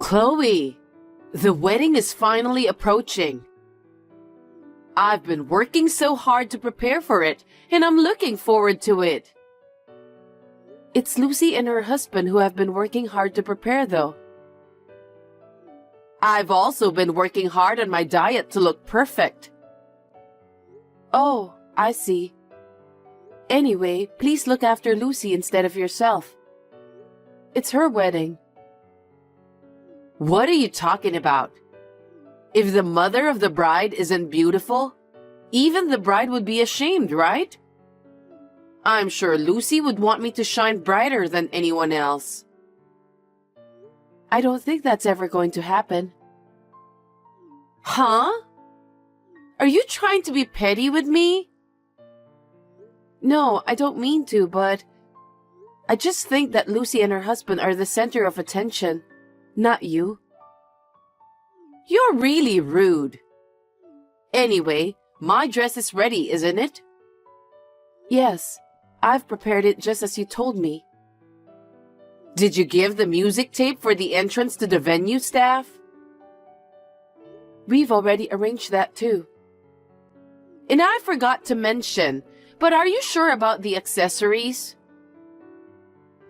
Chloe, the wedding is finally approaching. I've been working so hard to prepare for it, and I'm looking forward to it. It's Lucy and her husband who have been working hard to prepare, though. I've also been working hard on my diet to look perfect. Oh, I see. Anyway, please look after Lucy instead of yourself. It's her wedding. What are you talking about? If the mother of the bride isn't beautiful, even the bride would be ashamed, right? I'm sure Lucy would want me to shine brighter than anyone else. I don't think that's ever going to happen. Huh? Are you trying to be petty with me? No, I don't mean to, but I just think that Lucy and her husband are the center of attention, not you. You're really rude. Anyway, my dress is ready, isn't it? Yes, I've prepared it just as you told me. Did you give the music tape for the entrance to the venue staff? We've already arranged that too. And I forgot to mention, but are you sure about the accessories?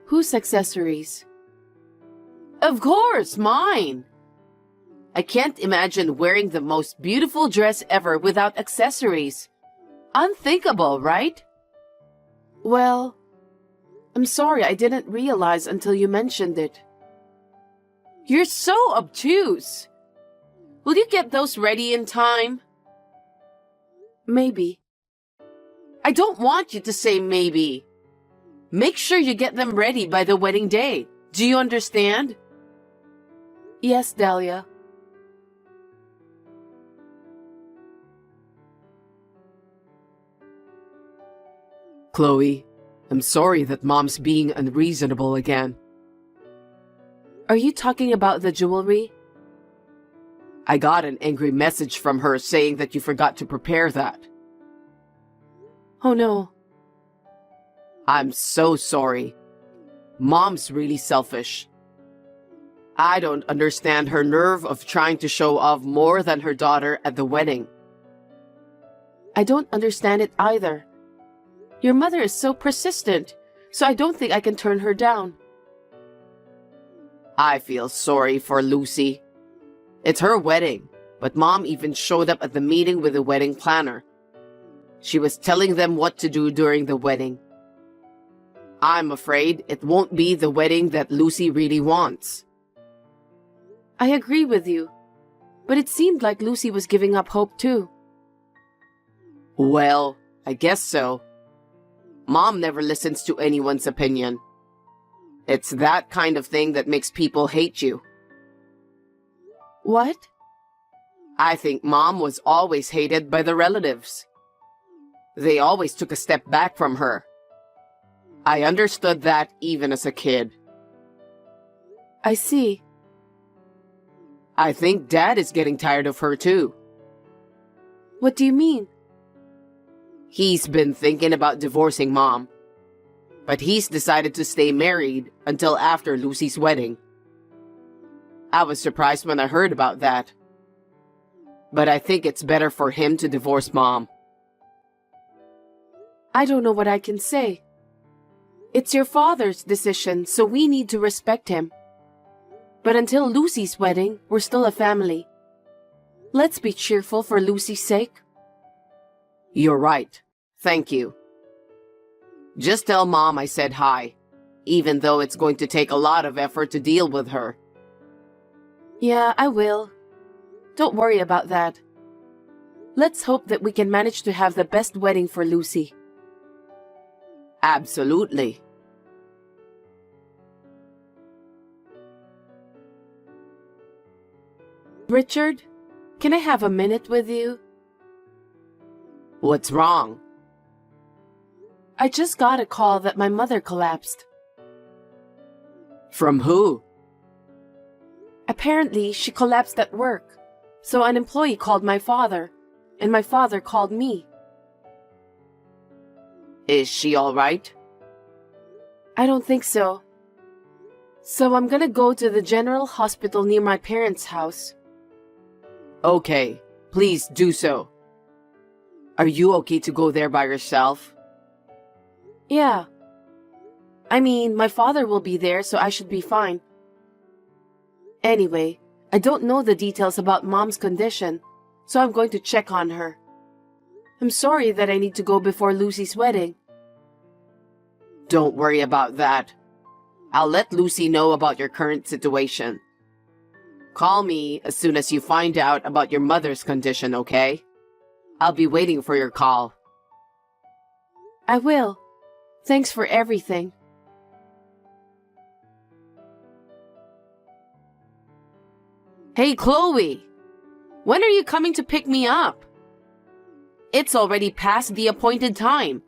Whose accessories? Of course, mine. I can't imagine wearing the most beautiful dress ever without accessories. Unthinkable, right? Well, I'm sorry I didn't realize until you mentioned it. You're so obtuse. Will you get those ready in time? Maybe. I don't want you to say maybe. Make sure you get them ready by the wedding day. Do you understand? Yes, Dahlia. Chloe, I'm sorry that Mom's being unreasonable again. Are you talking about the jewelry? I got an angry message from her saying that you forgot to prepare that. Oh no. I'm so sorry. Mom's really selfish. I don't understand her nerve of trying to show off more than her daughter at the wedding. I don't understand it either. Your mother is so persistent, so I don't think I can turn her down. I feel sorry for Lucy. It's her wedding, but Mom even showed up at the meeting with the wedding planner. She was telling them what to do during the wedding. I'm afraid it won't be the wedding that Lucy really wants. I agree with you, but it seemed like Lucy was giving up hope too. Well, I guess so. Mom never listens to anyone's opinion. It's that kind of thing that makes people hate you. What? I think Mom was always hated by the relatives. They always took a step back from her. I understood that even as a kid. I see. I think Dad is getting tired of her too. What do you mean? He's been thinking about divorcing Mom, but he's decided to stay married until after Lucy's wedding. I was surprised when I heard about that, but I think it's better for him to divorce Mom. I don't know what I can say. It's your father's decision, so we need to respect him. But until Lucy's wedding, we're still a family. Let's be cheerful for Lucy's sake. You're right. Thank you. Just tell Mom I said hi, even though it's going to take a lot of effort to deal with her. Yeah, I will. Don't worry about that. Let's hope that we can manage to have the best wedding for Lucy. Absolutely. Richard, can I have a minute with you? What's wrong? I just got a call that my mother collapsed. From who? Apparently, she collapsed at work, so an employee called my father, and my father called me. Is she all right? I don't think so. So I'm gonna go to the general hospital near my parents' house. Okay, please do so. Are you okay to go there by yourself? Yeah. I mean, my father will be there, so I should be fine. Anyway, I don't know the details about Mom's condition, so I'm going to check on her. I'm sorry that I need to go before Lucy's wedding. Don't worry about that. I'll let Lucy know about your current situation. Call me as soon as you find out about your mother's condition, okay? I'll be waiting for your call. I will. Thanks for everything. Hey, Chloe! When are you coming to pick me up? It's already past the appointed time.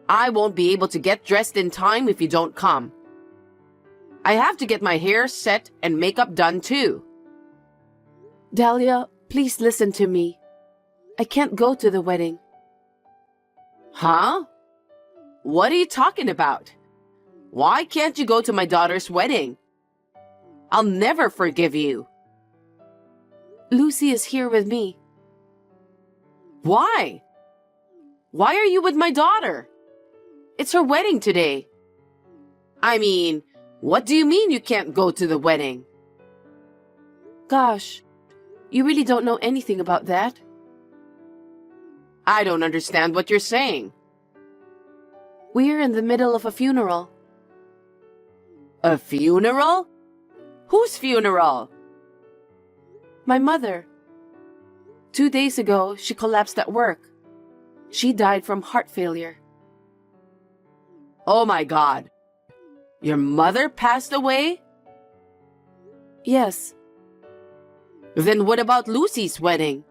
I won't be able to get dressed in time if you don't come. I have to get my hair set and makeup done too. Dahlia, please listen to me. I can't go to the wedding. Huh? What are you talking about? Why can't you go to my daughter's wedding? I'll never forgive you. Lucy is here with me. Why? Why are you with my daughter? It's her wedding today. I mean, what do you mean you can't go to the wedding? Gosh, you really don't know anything about that? I don't understand what you're saying. We're in the middle of a funeral. A funeral? Whose funeral? My mother. 2 days ago, she collapsed at work. She died from heart failure. Oh my God. Your mother passed away? Yes. Then what about Lucy's wedding?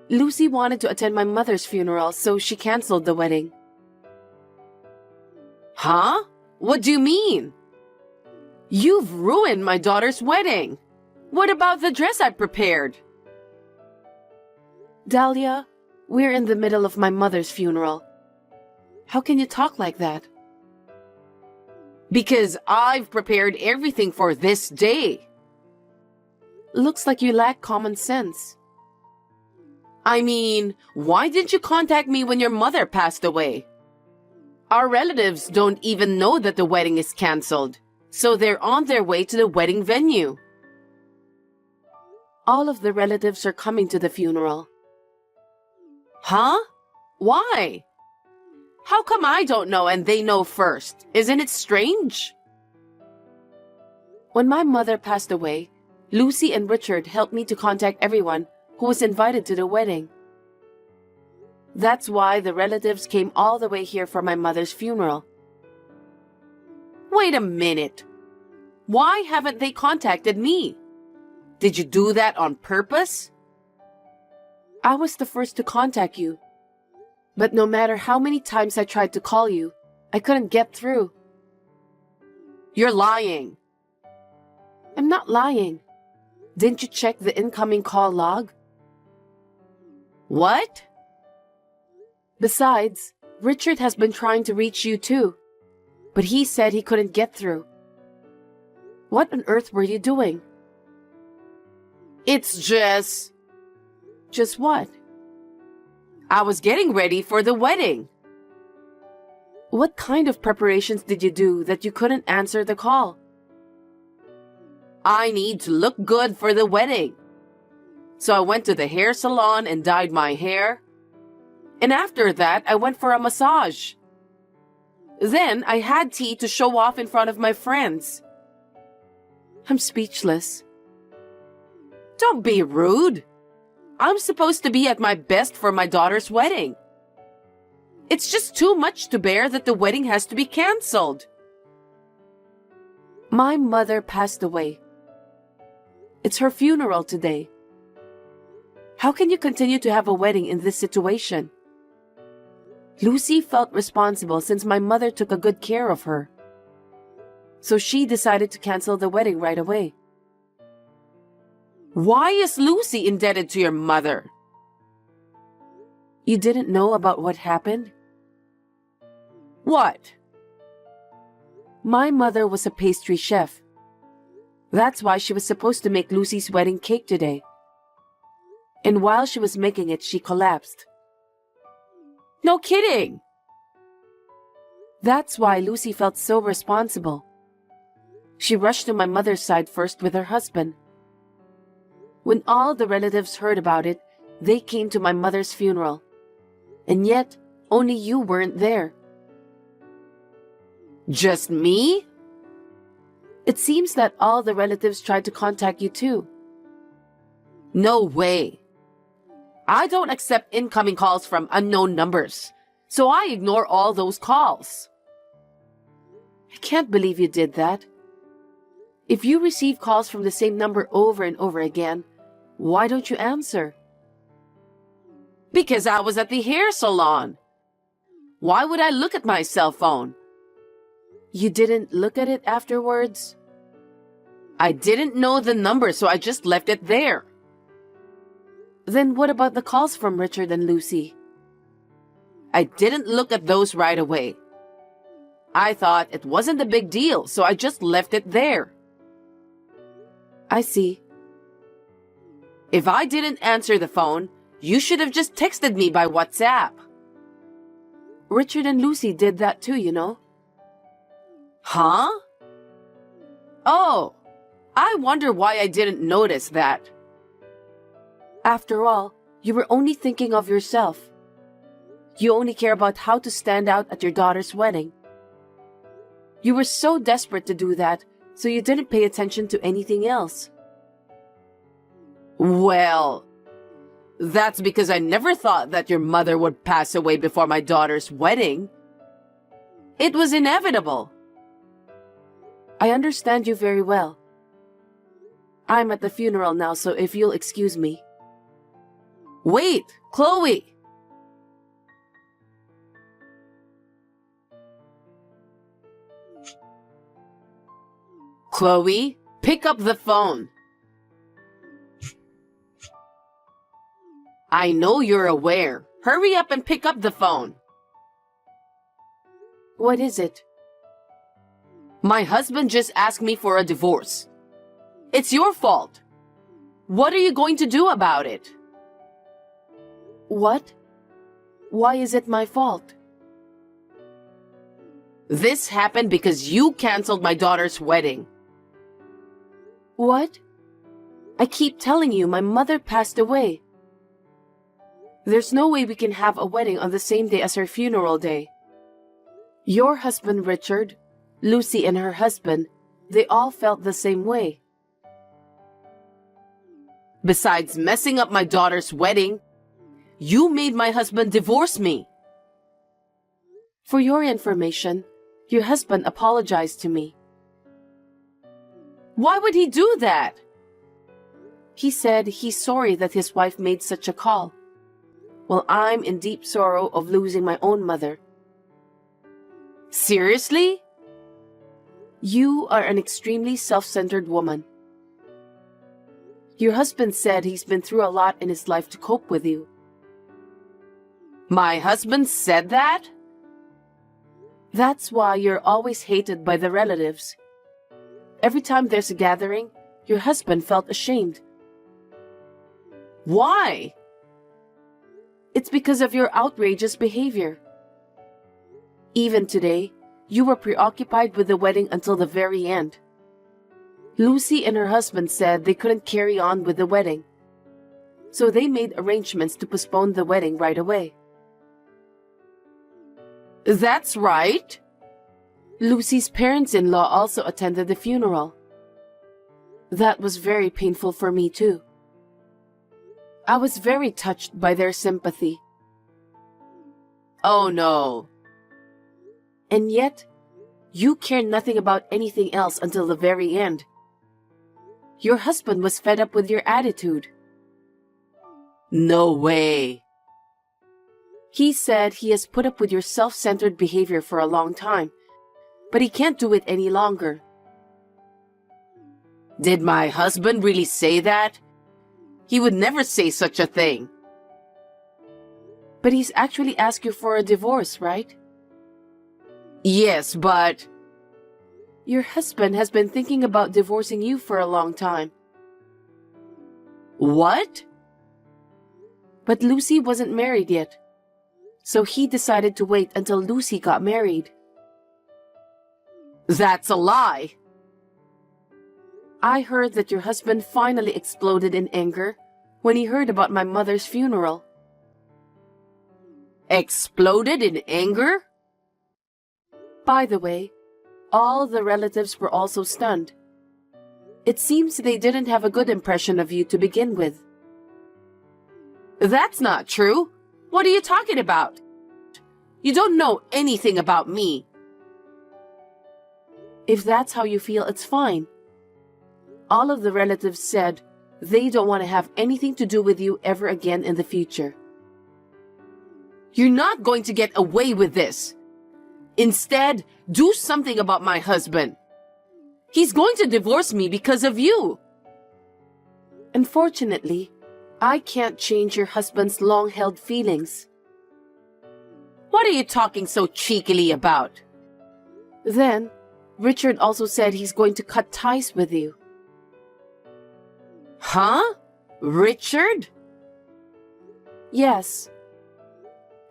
Lucy wanted to attend my mother's funeral, so she canceled the wedding. Huh? What do you mean? You've ruined my daughter's wedding. What about the dress I prepared? Dahlia, we're in the middle of my mother's funeral. How can you talk like that? Because I've prepared everything for this day. Looks like you lack common sense. I mean, why didn't you contact me when your mother passed away? Our relatives don't even know that the wedding is canceled, so they're on their way to the wedding venue. All of the relatives are coming to the funeral. Huh? Why? How come I don't know and they know first? Isn't it strange? When my mother passed away, Lucy and Richard helped me to contact everyone who was invited to the wedding. That's why the relatives came all the way here for my mother's funeral. Wait a minute. Why haven't they contacted me? Did you do that on purpose? I was the first to contact you. But no matter how many times I tried to call you, I couldn't get through. You're lying. I'm not lying. Didn't you check the incoming call log? What? Besides, Richard has been trying to reach you too, but he said he couldn't get through. What on earth were you doing? It's just... Just what? I was getting ready for the wedding. What kind of preparations did you do that you couldn't answer the call? I need to look good for the wedding. So I went to the hair salon and dyed my hair. And after that, I went for a massage. Then I had tea to show off in front of my friends. I'm speechless. Don't be rude. I'm supposed to be at my best for my daughter's wedding. It's just too much to bear that the wedding has to be canceled. My mother passed away. It's her funeral today. How can you continue to have a wedding in this situation? Lucy felt responsible since my mother took a good care of her. So she decided to cancel the wedding right away. Why is Lucy indebted to your mother? You didn't know about what happened? What? My mother was a pastry chef. That's why she was supposed to make Lucy's wedding cake today. And while she was making it, she collapsed. No kidding! That's why Lucy felt so responsible. She rushed to my mother's side first with her husband. When all the relatives heard about it, they came to my mother's funeral. And yet, only you weren't there. Just me? It seems that all the relatives tried to contact you too. No way. I don't accept incoming calls from unknown numbers, so I ignore all those calls. I can't believe you did that. If you receive calls from the same number over and over again, why don't you answer? Because I was at the hair salon. Why would I look at my cell phone? You didn't look at it afterwards? I didn't know the number, so I just left it there. Then what about the calls from Richard and Lucy? I didn't look at those right away. I thought it wasn't a big deal, so I just left it there. I see. If I didn't answer the phone, you should have just texted me by WhatsApp. Richard and Lucy did that too, you know. Huh? Oh, I wonder why I didn't notice that. After all, you were only thinking of yourself. You only care about how to stand out at your daughter's wedding. You were so desperate to do that, so you didn't pay attention to anything else. Well, that's because I never thought that your mother would pass away before my daughter's wedding. It was inevitable. I understand you very well. I'm at the funeral now, so if you'll excuse me. Wait, Chloe! Chloe, pick up the phone. I know you're aware. Hurry up and pick up the phone. What is it? My husband just asked me for a divorce. It's your fault. What are you going to do about it? What? Why is it my fault? This happened because you canceled my daughter's wedding. What? I keep telling you my mother passed away. There's no way we can have a wedding on the same day as her funeral day. Your husband Richard, Lucy and her husband, they all felt the same way. Besides messing up my daughter's wedding, you made my husband divorce me. For your information, your husband apologized to me. Why would he do that? He said he's sorry that his wife made such a call. Well, I'm in deep sorrow of losing my own mother. Seriously? You are an extremely self-centered woman. Your husband said he's been through a lot in his life to cope with you. My husband said that? That's why you're always hated by the relatives. Every time there's a gathering, your husband felt ashamed. Why? It's because of your outrageous behavior. Even today, you were preoccupied with the wedding until the very end. Lucy and her husband said they couldn't carry on with the wedding, so they made arrangements to postpone the wedding right away. That's right. Lucy's parents-in-law also attended the funeral. That was very painful for me too. I was very touched by their sympathy. Oh no. And yet, you cared nothing about anything else until the very end. Your husband was fed up with your attitude. No way. He said he has put up with your self-centered behavior for a long time, but he can't do it any longer. Did my husband really say that? He would never say such a thing. But he's actually asked you for a divorce, right? Yes, but... Your husband has been thinking about divorcing you for a long time. What? But Lucy wasn't married yet, so he decided to wait until Lucy got married. That's a lie. I heard that your husband finally exploded in anger when he heard about my mother's funeral. Exploded in anger? By the way, all the relatives were also stunned. It seems they didn't have a good impression of you to begin with. That's not true. What are you talking about? You don't know anything about me. If that's how you feel, it's fine. All of the relatives said they don't want to have anything to do with you ever again in the future. You're not going to get away with this. Instead, do something about my husband. He's going to divorce me because of you. Unfortunately, I can't change your husband's long-held feelings. What are you talking so cheekily about? Then, Richard also said he's going to cut ties with you. Huh? Richard? Yes.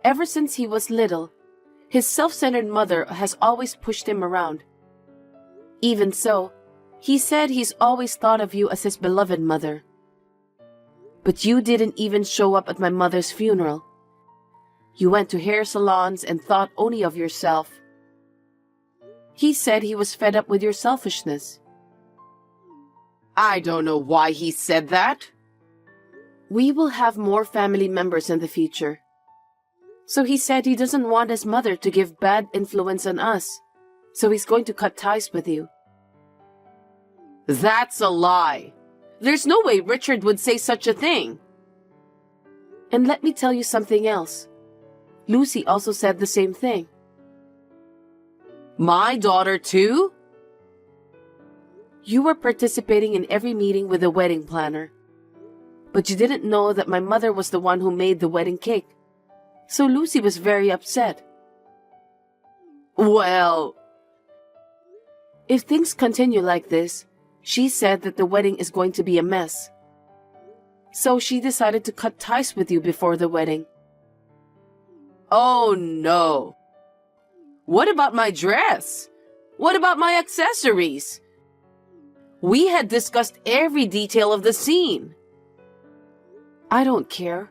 Ever since he was little, his self-centered mother has always pushed him around. Even so, he said he's always thought of you as his beloved mother. But you didn't even show up at my mother's funeral. You went to hair salons and thought only of yourself. He said he was fed up with your selfishness. I don't know why he said that. We will have more family members in the future. So he said he doesn't want his mother to give bad influence on us. So he's going to cut ties with you. That's a lie. There's no way Richard would say such a thing. And let me tell you something else. Lucy also said the same thing. My daughter too? You were participating in every meeting with the wedding planner. But you didn't know that my mother was the one who made the wedding cake. So Lucy was very upset. Well, if things continue like this, she said that the wedding is going to be a mess. So she decided to cut ties with you before the wedding. Oh no. What about my dress? What about my accessories? We had discussed every detail of the scene. I don't care.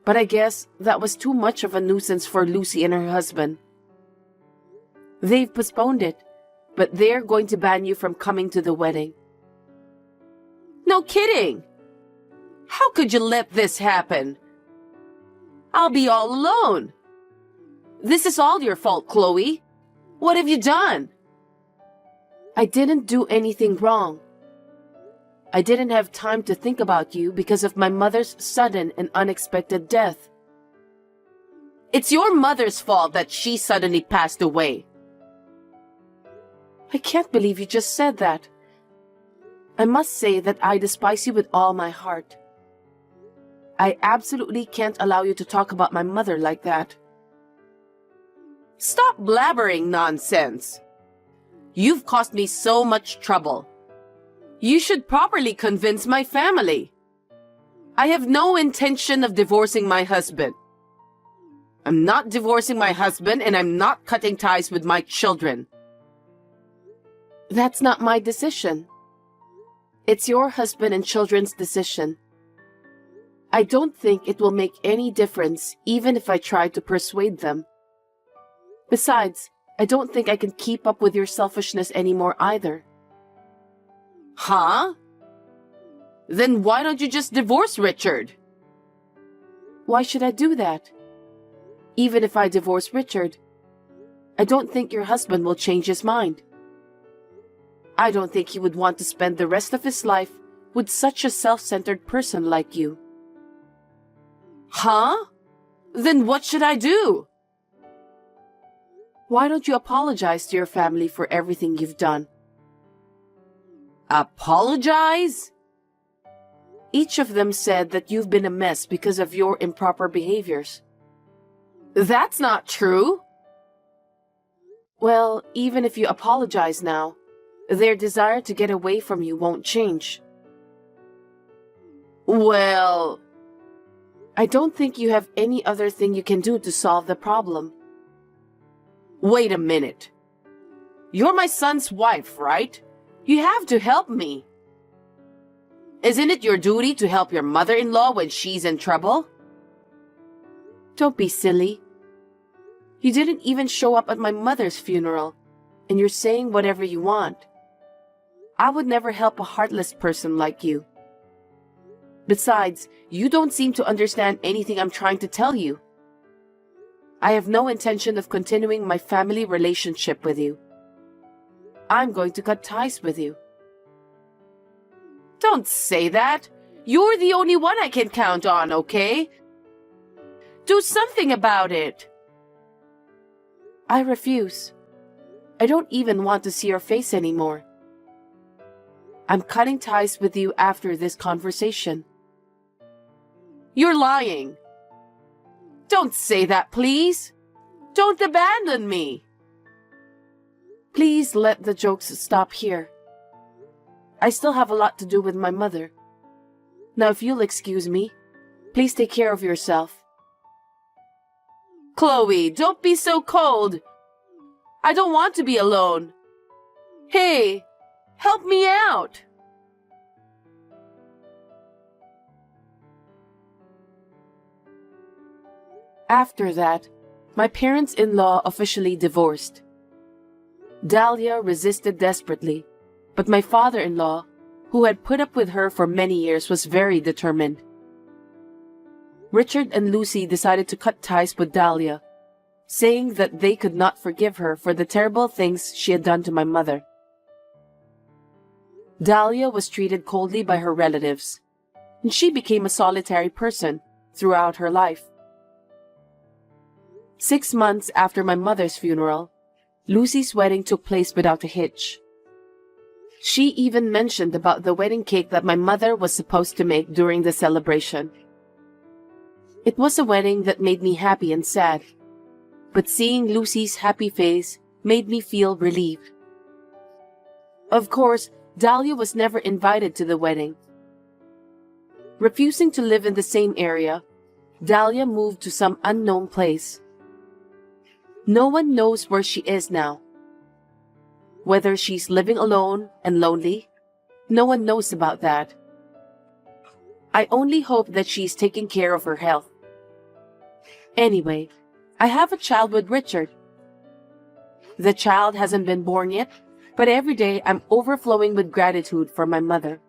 But I guess that was too much of a nuisance for Lucy and her husband. They've postponed it, but they're going to ban you from coming to the wedding. No kidding! How could you let this happen? I'll be all alone. This is all your fault, Chloe. What have you done? I didn't do anything wrong. I didn't have time to think about you because of my mother's sudden and unexpected death. It's your mother's fault that she suddenly passed away. I can't believe you just said that. I must say that I despise you with all my heart. I absolutely can't allow you to talk about my mother like that. Stop blabbering nonsense. You've caused me so much trouble. You should properly convince my family. I have no intention of divorcing my husband. I'm not divorcing my husband and I'm not cutting ties with my children. That's not my decision. It's your husband and children's decision. I don't think it will make any difference even if I try to persuade them. Besides, I don't think I can keep up with your selfishness anymore either. Huh? Then why don't you just divorce Richard? Why should I do that? Even if I divorce Richard, I don't think your husband will change his mind. I don't think he would want to spend the rest of his life with such a self-centered person like you. Huh? Then what should I do? Why don't you apologize to your family for everything you've done? Apologize? Each of them said that you've been a mess because of your improper behaviors. That's not true. Well, even if you apologize now, their desire to get away from you won't change. Well, I don't think you have any other thing you can do to solve the problem. Wait a minute. You're my son's wife, right? You have to help me. Isn't it your duty to help your mother-in-law when she's in trouble? Don't be silly. You didn't even show up at my mother's funeral, and you're saying whatever you want. I would never help a heartless person like you. Besides, you don't seem to understand anything I'm trying to tell you. I have no intention of continuing my family relationship with you. I'm going to cut ties with you. Don't say that. You're the only one I can count on, okay? Do something about it. I refuse. I don't even want to see your face anymore. I'm cutting ties with you after this conversation. You're lying. Don't say that, please. Don't abandon me. Please let the jokes stop here. I still have a lot to do with my mother. Now, if you'll excuse me, please take care of yourself. Chloe, don't be so cold. I don't want to be alone. Hey, help me out. After that, my parents-in-law officially divorced. Dahlia resisted desperately, but my father-in-law, who had put up with her for many years, was very determined. Richard and Lucy decided to cut ties with Dahlia, saying that they could not forgive her for the terrible things she had done to my mother. Dahlia was treated coldly by her relatives, and she became a solitary person throughout her life. 6 months after my mother's funeral, Lucy's wedding took place without a hitch. She even mentioned about the wedding cake that my mother was supposed to make during the celebration. It was a wedding that made me happy and sad, but seeing Lucy's happy face made me feel relieved. Of course, Dahlia was never invited to the wedding. Refusing to live in the same area, Dahlia moved to some unknown place. No one knows where she is now. Whether she's living alone and lonely, no one knows about that. I only hope that she's taking care of her health. Anyway, I have a child with Richard. The child hasn't been born yet, but every day I'm overflowing with gratitude for my mother.